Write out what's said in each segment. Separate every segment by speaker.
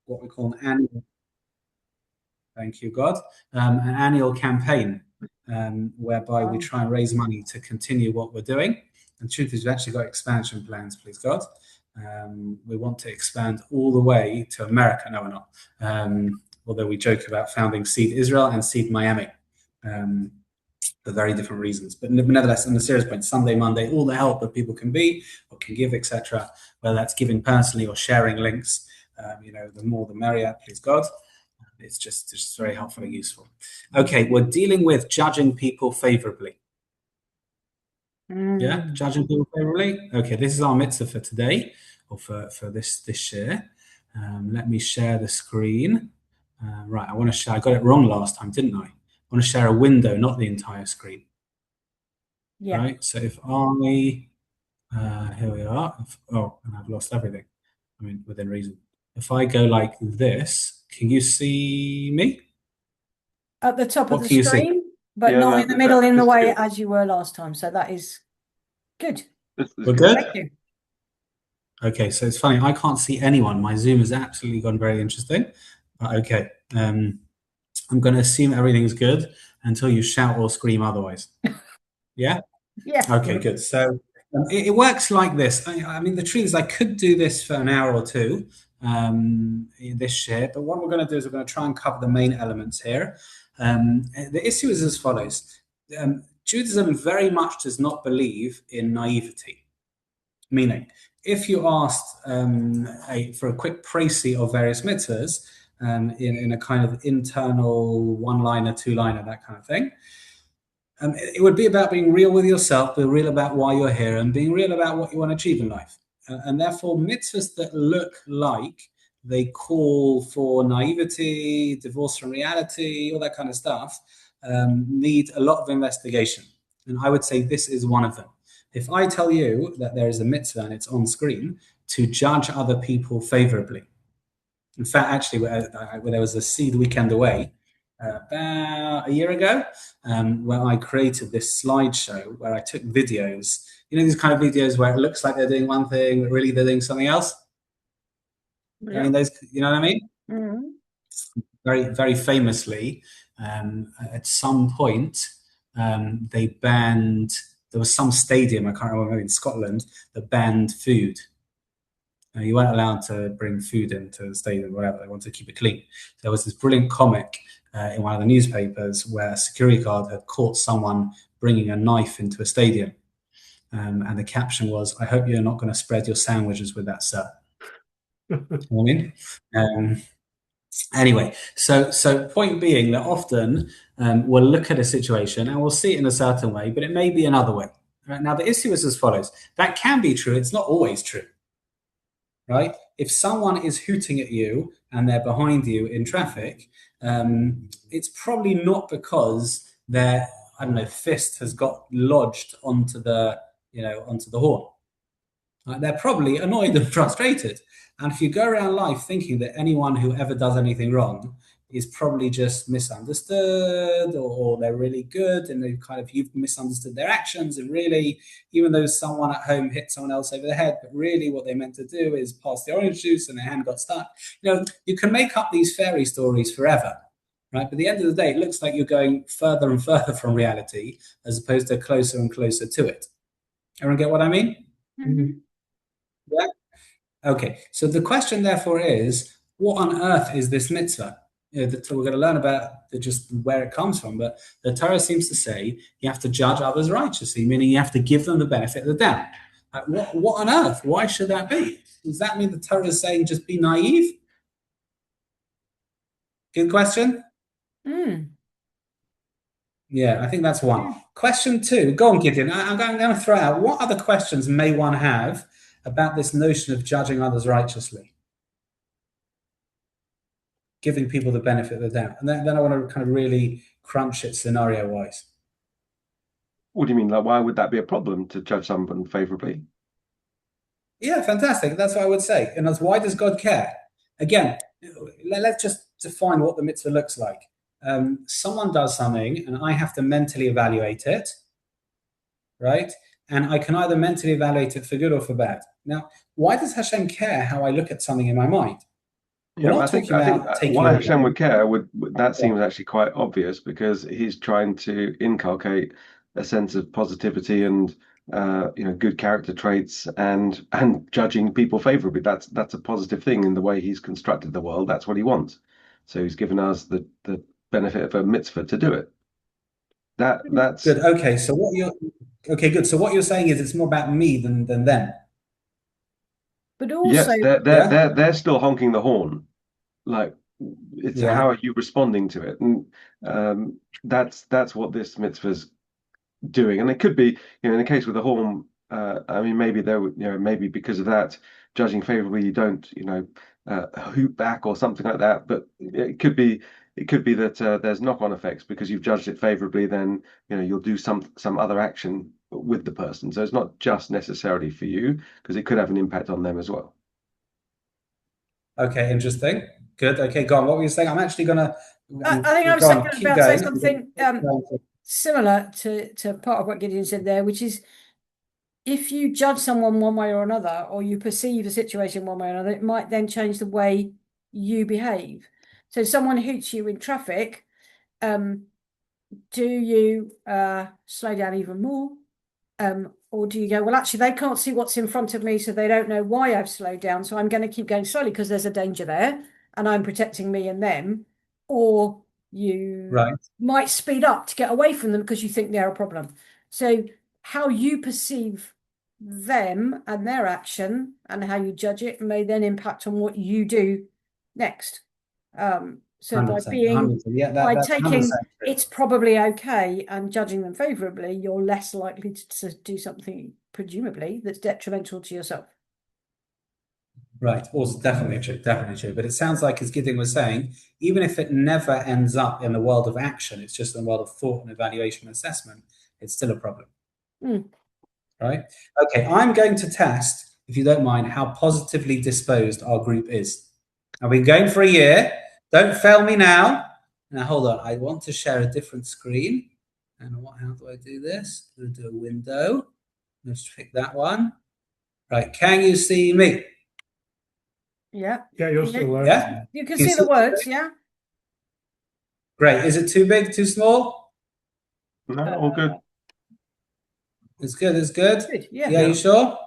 Speaker 1: what we call an annual, thank you, God, an annual campaign whereby we try and raise money to continue what we're doing. And the truth is, we've actually got expansion plans, please God. We want to expand all the way to America. No, we're not. Although we joke about founding Seed Israel and Seed Miami for very different reasons. But nevertheless, on a serious point, Sunday, Monday, all the help that people can be or can give, etc., whether that's giving personally or sharing links, the more the merrier, please God. It's just very helpful and useful. Okay, we're dealing with judging people favorably. Yeah, judging people favorably. Okay, this is our mitzvah for today, or for this year. Let me share the screen. Right, I want to share. I got it wrong last time, didn't I? I want to share a window, not the entire screen. Yeah. Right. So if I, here we are. And I've lost everything. I mean, within reason. If I go like this, can you see me?
Speaker 2: At the top of the screen, but not in the middle in the way as you were last time. So that is good.
Speaker 1: We're good?
Speaker 2: Thank you.
Speaker 1: Okay, so it's funny. I can't see anyone. My Zoom has absolutely gone very interesting. Okay. I'm going to assume everything's good until you shout or scream otherwise. Yeah?
Speaker 2: Yeah.
Speaker 1: Okay, good. So it works like this. I mean, the truth is I could do this for an hour or two this year, but what we're going to do is we're going to try and cover the main elements here. The issue is as follows. Judaism very much does not believe in naivety. Meaning, if you asked for a quick précis of various mitzvahs in a kind of internal one-liner, two-liner, that kind of thing, it would be about being real with yourself, being real about why you're here, and being real about what you want to achieve in life. And therefore, mitzvahs that look like they call for naivety, divorce from reality, all that kind of stuff, need a lot of investigation. And I would say this is one of them. If I tell you that there is a mitzvah and it's on screen to judge other people favorably, in fact, actually, there was a Seed Weekend away about a year ago where I created this slideshow where I took videos, these kind of videos where it looks like they're doing one thing, but really they're doing something else. Yeah. I mean, those, you know what I mean? Mm-hmm. Very, very famously, at some point, they banned. There was some stadium, I can't remember, maybe in Scotland, that banned food. You weren't allowed to bring food into the stadium or whatever. They wanted to keep it clean. There was this brilliant comic in one of the newspapers where a security guard had caught someone bringing a knife into a stadium. And the caption was, "I hope you're not going to spread your sandwiches with that, sir." You know what I mean? Anyway, so point being that often we'll look at a situation and we'll see it in a certain way, but it may be another way. Right? Now, the issue is as follows. That can be true. It's not always true. Right? If someone is hooting at you and they're behind you in traffic, it's probably not because their, fist has got lodged onto the horn. Right? They're probably annoyed and frustrated. And if you go around life thinking that anyone who ever does anything wrong is probably just misunderstood or they're really good and you've misunderstood their actions, and really, even though someone at home hit someone else over the head, but really what they meant to do is pass the orange juice and their hand got stuck. You can make up these fairy stories forever, right? But at the end of the day, it looks like you're going further and further from reality as opposed to closer and closer to it. Everyone get what I mean? Mm-hmm. Yeah. Okay, so the question therefore is, what on earth is this mitzvah? We're going to learn about just where it comes from, but the Torah seems to say you have to judge others righteously, meaning you have to give them the benefit of the doubt. What on earth? Why should that be? Does that mean the Torah is saying just be naive? Good question? Yeah, I think that's one. Question two, go on, Gideon. I'm going to throw out, what other questions may one have about this notion of judging others righteously? Giving people the benefit of the doubt. And then I want to kind of really crunch it scenario-wise.
Speaker 3: What do you mean? Like, why would that be a problem to judge someone favorably?
Speaker 1: Yeah, fantastic. That's what I would say. And that's, why does God care? Again, let's just define what the mitzvah looks like. Someone does something and I have to mentally evaluate it, right? And I can either mentally evaluate it for good or for bad. Now, why does Hashem care how I look at something in my mind?
Speaker 3: I think why Hashem would care that seems actually quite obvious, because he's trying to inculcate a sense of positivity and good character traits and judging people favorably. That's a positive thing in the way he's constructed the world. That's what he wants. So he's given us the benefit of a mitzvah to do it. That's
Speaker 1: good. Okay, so good. So what you're saying is it's more about me than them.
Speaker 2: But also,
Speaker 3: yes, they're still honking the horn. Like, it's how are you responding to it? And that's what this mitzvah's doing. And it could be, in the case with the horn, I mean, maybe there would, maybe because of that, judging favorably, you don't, hoot back or something like that. But it could be that there's knock-on effects because you've judged it favorably. Then you'll do some other action with the person. So it's not just necessarily for you, because it could have an impact on them as well.
Speaker 1: Okay, interesting. Good. Okay, go on. What were you saying? I'm actually gonna.
Speaker 2: I think I was about to say something similar to part of what Gideon said there, which is, if you judge someone one way or another, or you perceive a situation one way or another, it might then change the way you behave. So someone hoots you in traffic, do you slow down even more? Or do you go, well, actually, they can't see what's in front of me, so they don't know why I've slowed down, so I'm going to keep going slowly because there's a danger there, and I'm protecting me and them. Or you might speed up to get away from them because you think they're a problem. So how you perceive them and their action and how you judge it may then impact on what you do next. So by taking it's probably okay and judging them favorably, you're less likely to do something, presumably, that's detrimental to yourself.
Speaker 1: Right. Also, definitely true. But it sounds like, as Gideon was saying, even if it never ends up in the world of action, it's just in the world of thought and evaluation and assessment, it's still a problem. Right? Okay, I'm going to test, if you don't mind, how positively disposed our group is. I've been going for a year. Don't fail me now. Now, hold on. I want to share a different screen. And how do I do this? I'm going to do a window. Let's pick that one. Right. Can you see me?
Speaker 2: Yeah.
Speaker 4: Yeah, you're still there.
Speaker 1: Yeah?
Speaker 2: You can see the words, yeah?
Speaker 1: Great. Is it too big, too small?
Speaker 3: No, all good.
Speaker 1: It's good.
Speaker 2: Good.
Speaker 1: Yeah, you sure?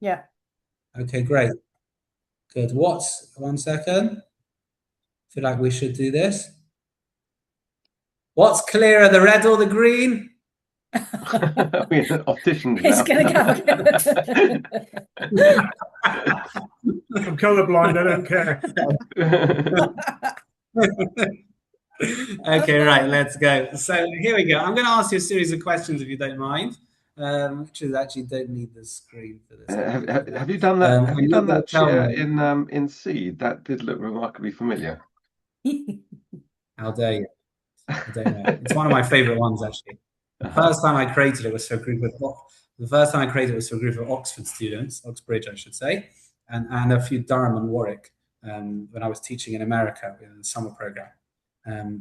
Speaker 2: Yeah.
Speaker 1: Okay, great. Good. 1 second. I feel like we should do this. What's clearer, the red or the green?
Speaker 3: We're opticians now.
Speaker 2: It's going to
Speaker 4: go. I'm colourblind, I don't care.
Speaker 1: Okay, right, let's go. So here we go. I'm going to ask you a series of questions, if you don't mind. Which is actually don't need the screen for this.
Speaker 3: Have you done that? Have you done that chair in Seed? That did look remarkably familiar.
Speaker 1: How dare you? I don't know. It's one of my favorite ones, actually. The first time I created it was for a group of Oxford students, Oxbridge, I should say, and a few Durham and Warwick when I was teaching in America in the summer program.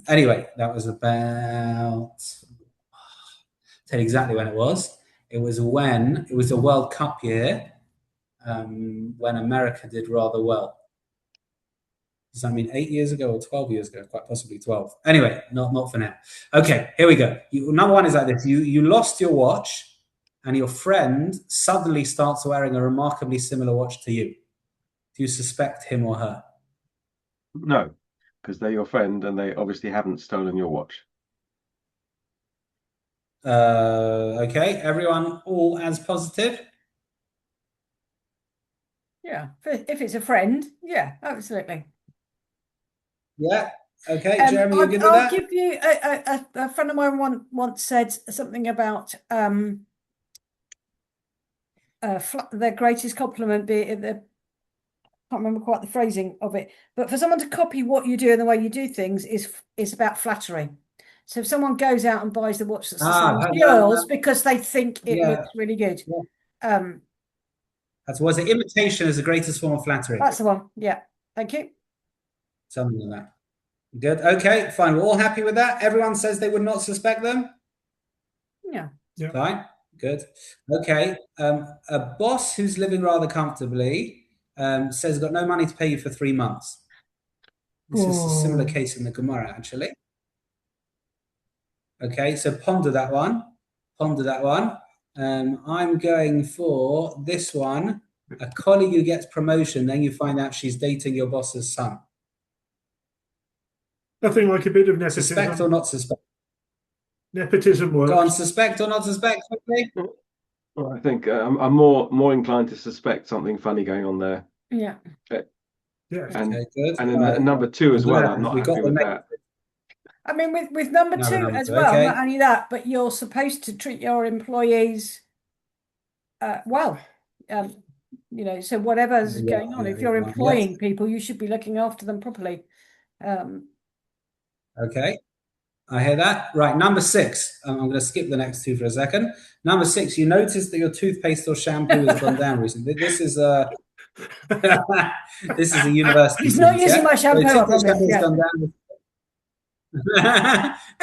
Speaker 1: Anyway, that was about. I'll tell you exactly when it was. It was the World Cup year when America did rather well. Does that mean 8 years ago or 12 years ago? Quite possibly 12. Anyway, not for now. Okay, here we go. Number one is like this. You lost your watch and your friend suddenly starts wearing a remarkably similar watch to you. Do you suspect him or her?
Speaker 3: No, because they're your friend and they obviously haven't stolen your watch.
Speaker 1: Okay, everyone all as positive?
Speaker 2: Yeah, if it's a friend, yeah, absolutely.
Speaker 1: Yeah. Okay, Jeremy, you're good with that?
Speaker 2: I'll give you a friend of mine once said something about their greatest compliment being I can't remember quite the phrasing of it, but for someone to copy what you do and the way you do things is about flattery. So if someone goes out and buys the watch that's the same as yours because they think it looks really good.
Speaker 1: Yeah. Was it imitation is the greatest form of flattery?
Speaker 2: That's the one. Yeah. Thank you.
Speaker 1: Something like that. Good. Okay, fine. We're all happy with that. Everyone says they would not suspect them?
Speaker 2: Yeah.
Speaker 1: Fine. Good. Okay. A boss who's living rather comfortably says he's got no money to pay you for 3 months. This is a similar case in the Gemara, actually. Okay, so ponder that one. Ponder that one. I'm going for this one. A colleague who gets promotion, then you find out she's dating your boss's son.
Speaker 4: Nothing like a bit of nepotism.
Speaker 1: Suspect or not suspect?
Speaker 4: Nepotism works.
Speaker 1: Go on, suspect or not suspect?
Speaker 3: Well, I think I'm more inclined to suspect something funny going on there.
Speaker 2: Yeah.
Speaker 4: Yeah.
Speaker 3: And,
Speaker 1: okay, good.
Speaker 3: and then number two as well. I'm not happy with that.
Speaker 2: I mean, with number two as well,
Speaker 1: okay.
Speaker 2: not only that, but you're supposed to treat your employees well. You know, so whatever's going on, if you're employing people, you should be looking after them properly.
Speaker 1: Okay, I hear that. Right, number 6. I'm going to skip the next 2 for a second. Number 6, you noticed that your toothpaste or shampoo has gone down recently. This is a this is a university.
Speaker 2: He's not using my shampoo.
Speaker 1: Gone down.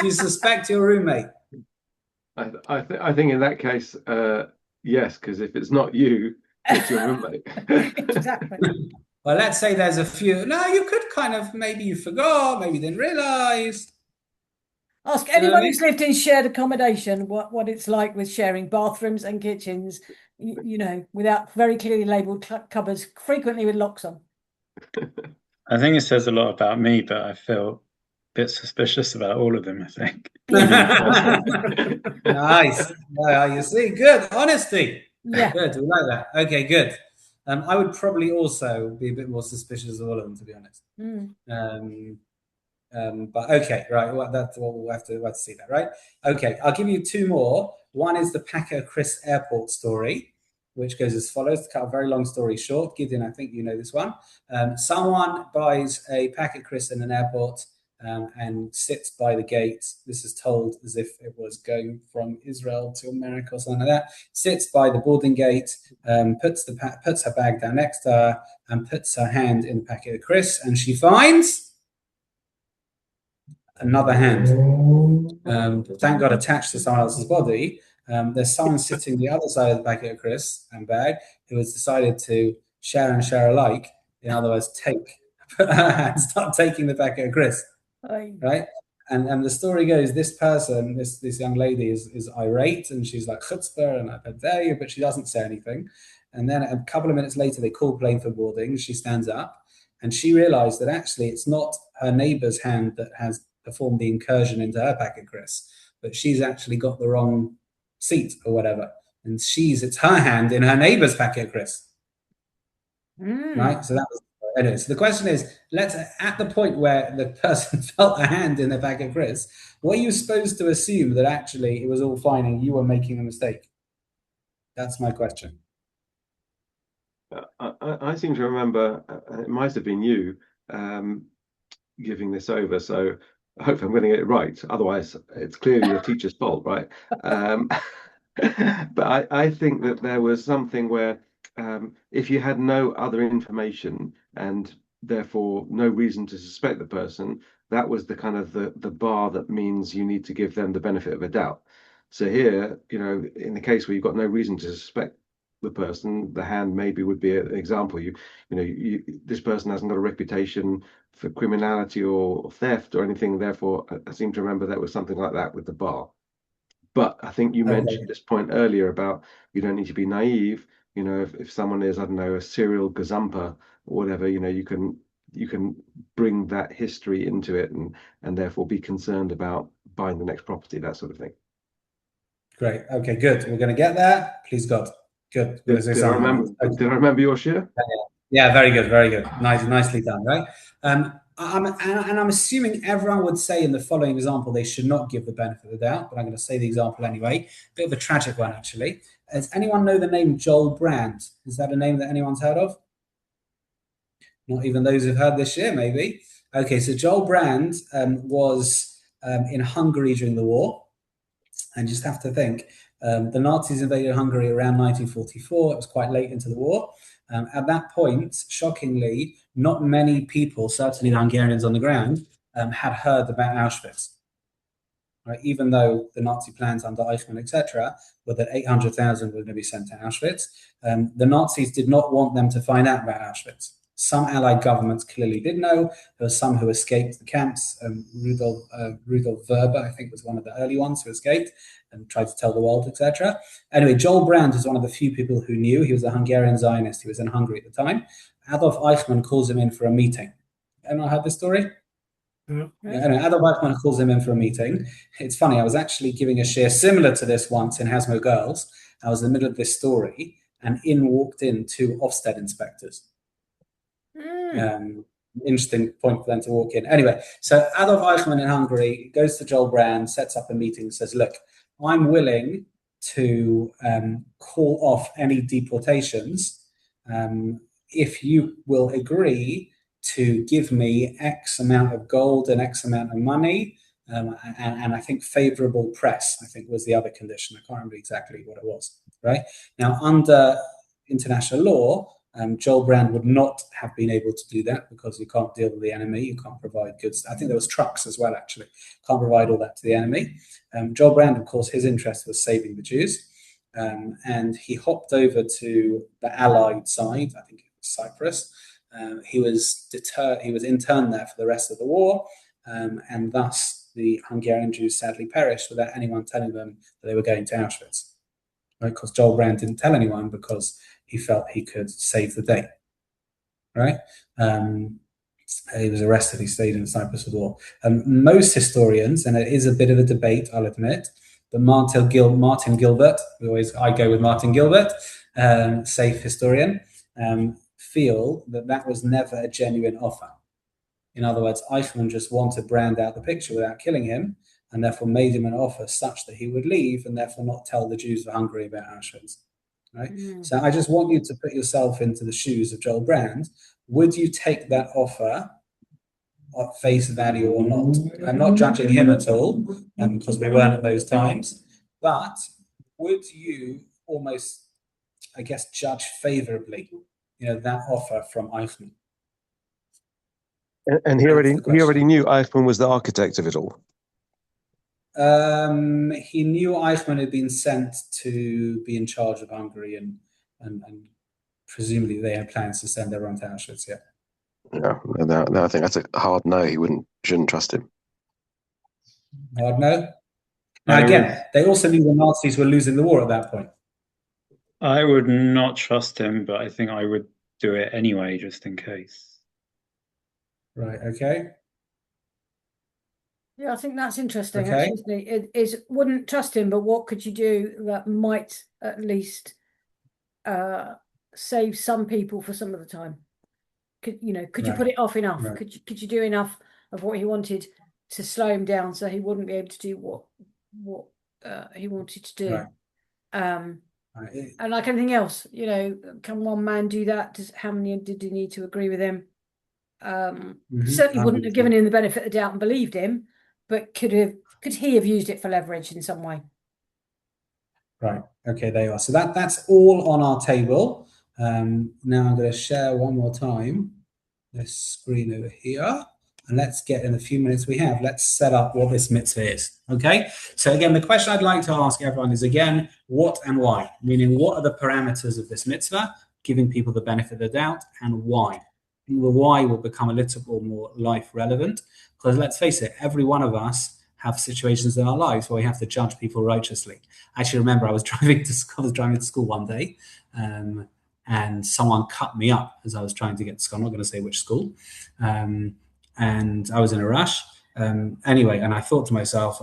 Speaker 1: You suspect your roommate?
Speaker 3: I think in that case, yes, because if it's not you, it's your roommate.
Speaker 2: Exactly.
Speaker 1: Well, let's say there's a few. No, you could kind of, maybe you forgot, maybe you didn't realize.
Speaker 2: Ask anyone who's lived in shared accommodation what it's like with sharing bathrooms and kitchens, you know, without very clearly labelled cupboards, frequently with locks on.
Speaker 5: I think it says a lot about me, but I feel a bit suspicious about all of them, I think.
Speaker 1: Nice. You see, good. Honesty.
Speaker 2: Yeah.
Speaker 1: Good. We like that. Okay, good. I would probably also be a bit more suspicious of all of them, to be honest. But okay, right. Well, that's what we'll have to see that, right? Okay, I'll give you 2 more. One is the Packer Chris Airport story, which goes as follows. To cut a very long story short, Gideon, I think you know this one. Someone buys a Packer Chris in an airport and sits by the gate. This is told as if it was going from Israel to America or something like that. Sits by the boarding gate, puts her bag down next to her, and puts her hand in the packet of Chris, and she finds another hand. Thank God, attached to someone else's body. There's someone sitting the other side of the packet of Chris and bag who has decided to share and share alike. In other words, start taking the packet of Chris. Right, and the story goes, this person, this young lady is irate, and she's like chutzpah, and I dare you, but she doesn't say anything. And then a couple of minutes later, they call plane for boarding. She stands up, and she realized that actually it's not her neighbor's hand that has performed the incursion into her packet, Chris, but she's actually got the wrong seat or whatever, and it's her hand in her neighbor's packet, Chris. Right, so that was. Anyway, so the question is, at the point where the person felt a hand in their packet of Chris, were you supposed to assume that actually it was all fine and you were making a mistake? That's my question.
Speaker 3: I seem to remember, it might have been you giving this over, so hopefully I'm getting it right. Otherwise, it's clearly your teacher's fault, right? But I think that there was something where if you had no other information and therefore no reason to suspect the person, that was the kind of the bar that means you need to give them the benefit of a doubt. So here, you know, in the case where you've got no reason to suspect the person, the hand maybe would be an example. This person hasn't got a reputation for criminality or theft or anything. Therefore, I seem to remember that was something like that with the bar. But I think you mentioned this point earlier about you don't need to be naive. You know, if someone is, I don't know, a serial gazumper or whatever, you know, you can bring that history into it and therefore be concerned about buying the next property, that sort of thing.
Speaker 1: Great. Okay, good. We're going to get that. Please, God. Good.
Speaker 3: Did I remember your share?
Speaker 1: Yeah, very good. Very good. Nicely done, right? I'm assuming everyone would say in the following example they should not give the benefit of the doubt, but I'm going to say the example anyway. Bit of a tragic one, actually. Does anyone know the name Joel Brand? Is that a name that anyone's heard of? Not even those who've heard this year, maybe. Okay, so Joel Brand was in Hungary during the war. And you just have to think, the Nazis invaded Hungary around 1944. It was quite late into the war. At that point, shockingly, not many people, certainly the Hungarians on the ground, had heard about Auschwitz. Right? Even though the Nazi plans under Eichmann, etc., were that 800,000 were going to be sent to Auschwitz, the Nazis did not want them to find out about Auschwitz. Some allied governments clearly did know. There were some who escaped the camps. Rudolf Verber, I think, was one of the early ones who escaped and tried to tell the world, etc. Anyway, Joel Brand is one of the few people who knew. He was a Hungarian Zionist. He was in Hungary at the time. Adolf Eichmann calls him in for a meeting. Anyone heard this story? Anyway, Adolf Eichmann calls him in for a meeting. It's funny, I was actually giving a share similar to this once in Hasmo Girls. I was in the middle of this story, and in walked in two Ofsted inspectors. Interesting point for them to walk in. Anyway, so Adolf Eichmann in Hungary goes to Joel Brand, sets up a meeting, and says, look, I'm willing to call off any deportations if you will agree to give me X amount of gold and X amount of money, and I think favorable press, I think was the other condition. I can't remember exactly what it was, right? Now, under international law, Joel Brand would not have been able to do that because you can't deal with the enemy, you can't provide goods. I think there was trucks as well, actually. Can't provide all that to the enemy. Joel Brand, of course, his interest was saving the Jews, and he hopped over to the Allied side, I think it was Cyprus. He was interned there for the rest of the war, and thus the Hungarian Jews sadly perished without anyone telling them that they were going to Auschwitz. Right? Because Joel Brand didn't tell anyone because he felt he could save the day. Right? He was arrested. He stayed in Cyprus for the war. Most historians, and it is a bit of a debate, I'll admit, but Martin Gilbert, I go with Martin Gilbert, safe historian, feel that was never a genuine offer. In other words, Eichmann just wanted Brand out the picture without killing him, and therefore made him an offer such that he would leave and therefore not tell the Jews of Hungary about Auschwitz. Right? So I just want you to put yourself into the shoes of Joel Brand. Would you take that offer at face value or not? I'm not judging him at all, because we weren't at those times, but would you almost, I guess, judge favorably, that offer from Eichmann?
Speaker 3: And he already knew Eichmann was the architect of it all.
Speaker 1: He knew Eichmann had been sent to be in charge of Hungary, and presumably they had plans to send everyone to Auschwitz. Yeah.
Speaker 3: No, I think that's a hard no. He shouldn't trust him.
Speaker 1: Hard no. Now again, they also knew the Nazis were losing the war at that point.
Speaker 5: I would not trust him, but I think I would do it anyway, just in case.
Speaker 1: Right. Okay.
Speaker 2: Yeah, I think that's interesting. Okay. Actually, it wouldn't trust him, but what could you do that might at least save some people for some of the time? Could you put it off enough? Right. Could you do enough of what he wanted to slow him down so he wouldn't be able to do what he wanted to do? Right. And like anything else, can one man do that? How many did he need to agree with him? Certainly wouldn't have given him the benefit of the doubt and believed him, but could he have used it for leverage in some way?
Speaker 1: Right. Okay, there you are. So that's all on our table. Now I'm going to share one more time this screen over here, and let's get, in the few minutes we have, let's set up what this mitzvah is. Okay. So again, the question I'd like to ask everyone is, again, what and why? Meaning, what are the parameters of this mitzvah? Giving people the benefit of the doubt, and why? The why will become a little more life relevant, because let's face it, every one of us have situations in our lives where we have to judge people righteously. I actually remember I was driving to school one day, and someone cut me up as I was trying to get to school. I'm not going to say which school, and I was in a rush. Anyway, and I thought to myself,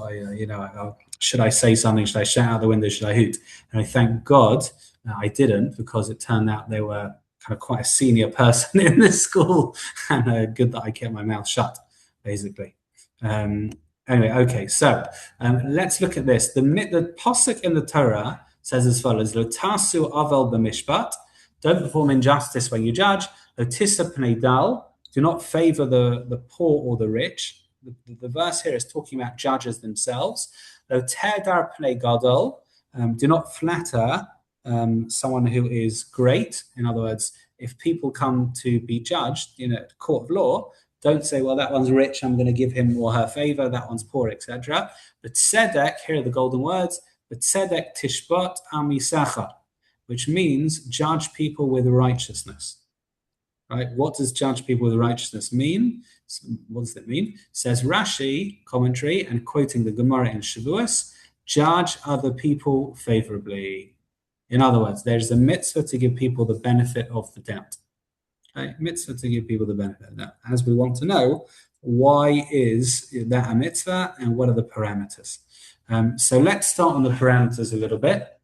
Speaker 1: should I say something? Should I shout out the window? Should I hoot? And I thank God I didn't, because it turned out they were kind of quite a senior person in this school, and good that I kept my mouth shut, basically. Anyway, okay, so let's look at this. The pasuk in the Torah says as follows: "Lo tasu avel b'mishpat." Don't perform injustice when you judge. Lo tisa pnei dal. Do not favor the poor or the rich. The verse here is talking about judges themselves. Lo terdar pnei gadol. Do not flatter someone who is great. In other words, if people come to be judged in a court of law, don't say, well, that one's rich, I'm going to give him or her favor, that one's poor, etc. But tzedek, here are the golden words, but tzedek tishbot amisacha, which means judge people with righteousness. Right? What does judge people with righteousness mean? So what does it mean? Says Rashi, commentary, and quoting the Gemara in Shavuos, judge other people favorably. In other words, there's a mitzvah to give people the benefit of the doubt. Okay? Mitzvah to give people the benefit of the doubt. As we want to know, why is that a mitzvah and what are the parameters? So let's start on the parameters a little bit.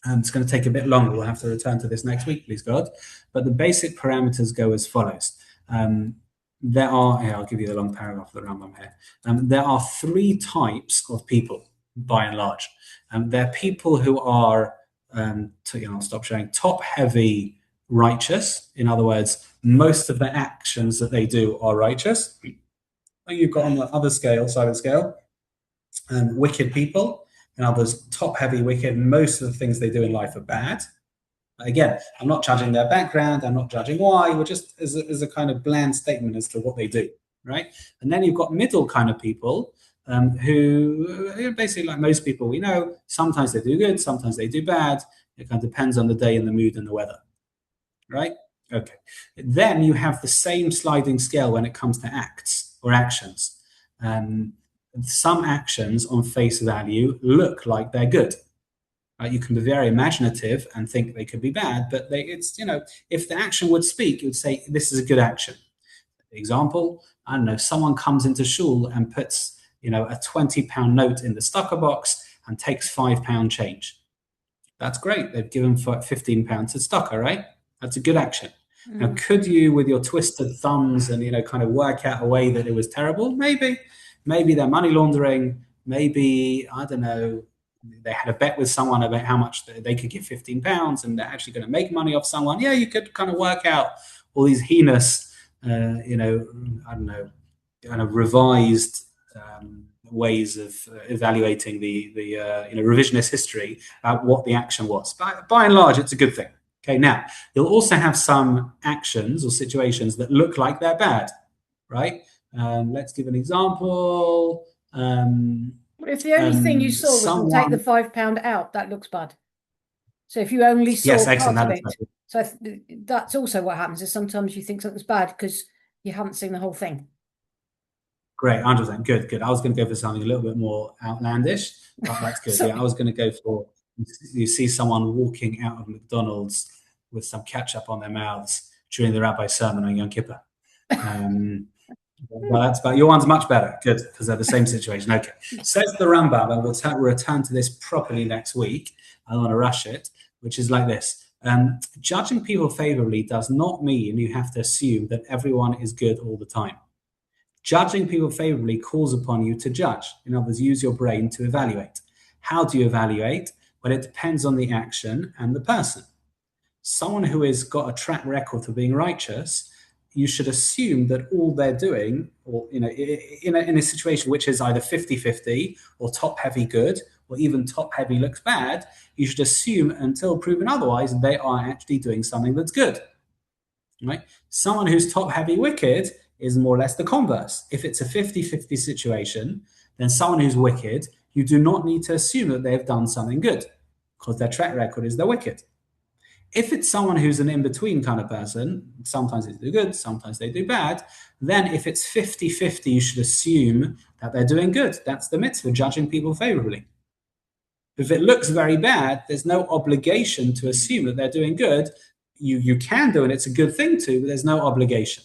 Speaker 1: It's going to take a bit longer. We'll have to return to this next week, please God. But the basic parameters go as follows. There are, here, I'll give you the long paragraph of the Rambam here. There are 3 types of people, by and large. There are people who are, I'll stop sharing, top-heavy righteous. In other words, most of the actions that they do are righteous. You've got on the other side of the scale, wicked people. In others, top-heavy wicked. Most of the things they do in life are bad. Again, I'm not judging their background. I'm not judging why. We're just as a kind of bland statement as to what they do, right? And then you've got middle kind of people who basically, like most people we know, sometimes they do good, sometimes they do bad. It kind of depends on the day and the mood and the weather, right? Okay. Then you have the same sliding scale when it comes to acts or actions. Some actions on face value look like they're good. You can be very imaginative and think they could be bad, but if the action would speak, it would say, this is a good action. Example, I don't know, someone comes into shul and puts, a £20 note in the stucker box and takes £5 change. That's great. They've given for £15 to stucker, right? That's a good action. Mm. Now, could you, with your twisted thumbs and, kind of work out a way that it was terrible? Maybe they're money laundering. Maybe, I don't know, they had a bet with someone about how much they could give £15 and they're actually going to make money off someone. Yeah, you could kind of work out all these heinous, I don't know, kind of revised ways of evaluating the revisionist history about what the action was. By and large, it's a good thing. Okay, now, you'll also have some actions or situations that look like they're bad, right? Let's give an example.
Speaker 2: If the only thing you saw was to take the £5 out, that looks bad. So if you only saw part of it, so that's also what happens. Is sometimes you think something's bad because you haven't seen the whole thing.
Speaker 1: Great, 100%. Good. I was going to go for something a little bit more outlandish, but that's good. Yeah, I was going to go for, you see someone walking out of McDonald's with some ketchup on their mouths during the rabbi's sermon on Yom Kippur. But your one's much better. Good, because they're the same situation. Okay. Says the Rambam, and we'll return to this properly next week. I don't want to rush it, which is like this. Judging people favorably does not mean you have to assume that everyone is good all the time. Judging people favorably calls upon you to judge. In other words, use your brain to evaluate. How do you evaluate? Well, it depends on the action and the person. Someone who has got a track record for being righteous, you should assume that all they're doing, or in a situation which is either 50-50 or top-heavy good, or even top-heavy looks bad, you should assume until proven otherwise they are actually doing something that's good. Right? Someone who's top-heavy wicked is more or less the converse. If it's a 50-50 situation, then someone who's wicked, you do not need to assume that they've done something good, because their track record is they're wicked. If it's someone who's an in-between kind of person, sometimes they do good, sometimes they do bad, then if it's 50-50, you should assume that they're doing good. That's the mitzvah, judging people favorably. If it looks very bad, there's no obligation to assume that they're doing good. You can do, and it's a good thing to, but there's no obligation.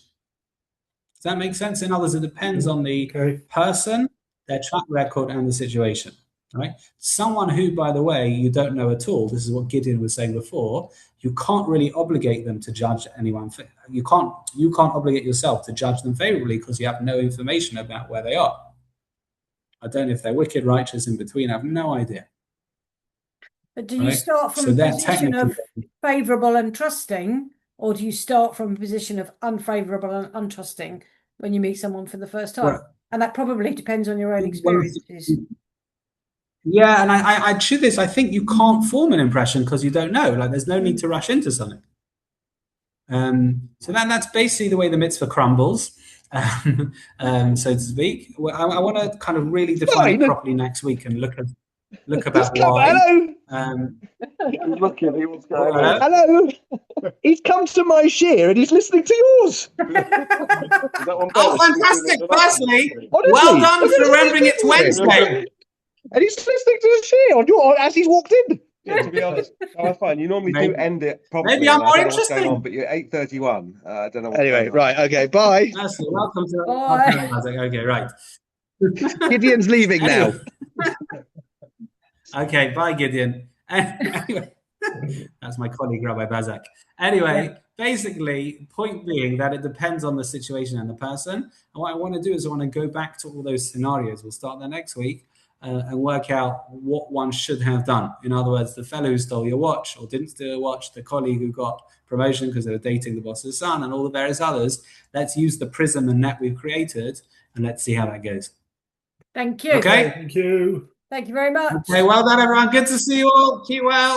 Speaker 1: Does that make sense? In others, it depends on the person, their track record, and the situation. Right? Someone who, by the way, you don't know at all, this is what Gideon was saying before, you can't really obligate them to judge anyone. You can't obligate yourself to judge them favorably because you have no information about where they are. I don't know if they're wicked, righteous, in between. I have no idea.
Speaker 2: But do you start from a position of favourable and trusting, or do you start from a position of unfavourable and untrusting when you meet someone for the first time? Well, and that probably depends on your own experiences.
Speaker 1: Yeah, and I choose this. I think you can't form an impression because you don't know. Like, there's no need to rush into something. So that's basically the way the mitzvah crumbles, so to speak. I want to kind of really define it properly next week and look about why.
Speaker 3: Looking at what's going
Speaker 1: on.
Speaker 6: Hello. He's come to my share and he's listening to yours.
Speaker 1: Oh, fantastic! Firstly, well done for remembering it's Wednesday.
Speaker 6: And he's listening to the share on your as he's walked in.
Speaker 3: Yeah, to be honest, that's fine. You normally do end it properly.
Speaker 1: Maybe I'm more interesting.
Speaker 3: But you're 8:31. I don't know.
Speaker 6: Anyway, right. Okay. Bye.
Speaker 1: Firstly, welcome to.
Speaker 2: Bye.
Speaker 1: Okay, right.
Speaker 6: Gideon's leaving now.
Speaker 1: Okay, bye, Gideon. Anyway, that's my colleague, Rabbi Bazak. Anyway, basically, point being that it depends on the situation and the person. And what I want to do is I want to go back to all those scenarios. We'll start there next week and work out what one should have done. In other words, the fellow who stole your watch or didn't steal your watch, the colleague who got promotion because they were dating the boss's son, and all the various others. Let's use the prism and net we've created, and let's see how that goes.
Speaker 2: Thank you.
Speaker 1: Okay.
Speaker 4: Thank you.
Speaker 2: Thank you very much.
Speaker 1: Okay, well done, everyone. Good to see you all. Keep well.